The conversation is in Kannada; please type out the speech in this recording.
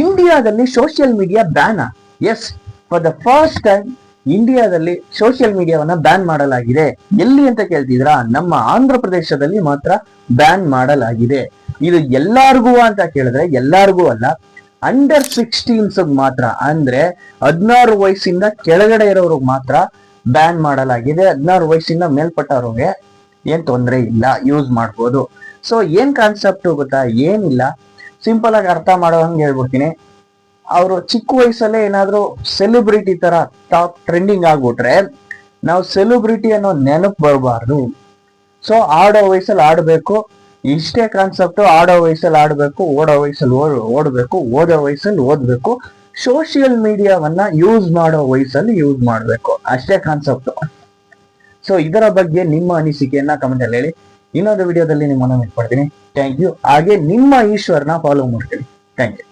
ಇಂಡಿಯಾದಲ್ಲಿ social media ban. Yes, for the first time ಇಂಡಿಯಾದಲ್ಲಿ ಸೋಷಿಯಲ್ ಮೀಡಿಯಾವನ್ನ ಬ್ಯಾನ್ ಮಾಡಲಾಗಿದೆ. ಎಲ್ಲಿ ಅಂತ ಕೇಳ್ತಿದ್ರಾ? ನಮ್ಮ ಆಂಧ್ರ ಪ್ರದೇಶದಲ್ಲಿ ಮಾತ್ರ ಬ್ಯಾನ್ ಮಾಡಲಾಗಿದೆ. ಇದು ಎಲ್ಲಾರ್ಗೂ ಅಂತ ಕೇಳಿದ್ರೆ ಎಲ್ಲಾರ್ಗೂ ಅಲ್ಲ, ಅಂಡರ್ 16 ಮಾತ್ರ, ಅಂದ್ರೆ 16 ವಯಸ್ಸಿಂದ ಕೆಳಗಡೆ ಇರೋರ್ಗ್ ಮಾತ್ರ ಬ್ಯಾನ್ ಮಾಡಲಾಗಿದೆ. 16 ವಯಸ್ಸಿಂದ ಮೇಲ್ಪಟ್ಟವ್ರಿಗೆ ಏನ್ ತೊಂದರೆ ಇಲ್ಲ, ಯೂಸ್ ಮಾಡ್ಬೋದು. ಸೊ ಏನ್ ಕಾನ್ಸೆಪ್ಟ್ ಗೊತ್ತಾ? ಏನಿಲ್ಲ, ಸಿಂಪಲ್ ಆಗಿ ಅರ್ಥ ಮಾಡೋ ಹಂಗೆ ಹೇಳ್ಬಿಡ್ತೀನಿ. ಅವರು ಚಿಕ್ಕ ವಯಸ್ಸಲ್ಲೇ ಏನಾದ್ರು ಸೆಲೆಬ್ರಿಟಿ ತರ ಟಾಪ್ ಟ್ರೆಂಡಿಂಗ್ ಆಗ್ಬಿಟ್ರೆ ನಾವು ಸೆಲೆಬ್ರಿಟಿ ಅನ್ನೋ ನೆನಪು ಬರಬಾರ್ದು. ಸೊ ಆಡೋ ವಯಸ್ಸಲ್ಲಿ ಆಡ್ಬೇಕು, ಇಷ್ಟೇ ಕಾನ್ಸೆಪ್ಟ್. ಆಡೋ ವಯಸ್ಸಲ್ಲಿ ಆಡ್ಬೇಕು, ಓಡೋ ವಯಸ್ಸಲ್ಲಿ ಓಡಬೇಕು, ಓದೋ ವಯಸ್ಸಲ್ಲಿ ಓದ್ಬೇಕು, ಸೋಷಿಯಲ್ ಮೀಡಿಯಾವನ್ನ ಯೂಸ್ ಮಾಡೋ ವಯಸ್ಸಲ್ಲಿ ಯೂಸ್ ಮಾಡ್ಬೇಕು, ಅಷ್ಟೇ ಕಾನ್ಸೆಪ್ಟ್. ಸೊ ಇದರ ಬಗ್ಗೆ ನಿಮ್ಮ ಅನಿಸಿಕೆಯನ್ನ ಕಮೆಂಟ್ ಅಲ್ಲಿ ಹೇಳಿ. ಇನ್ನೊಂದು ವಿಡಿಯೋದಲ್ಲಿ ನಿಮ್ಮನ್ನ ಮೀಟ್ ಮಾಡ್ತೀನಿ. Thank you. ಹಾಗೆ ನಿಮ್ಮ ಈಶ್ವರ್ನ ಫಾಲೋ ಮಾಡ್ತೀನಿ. Thank you.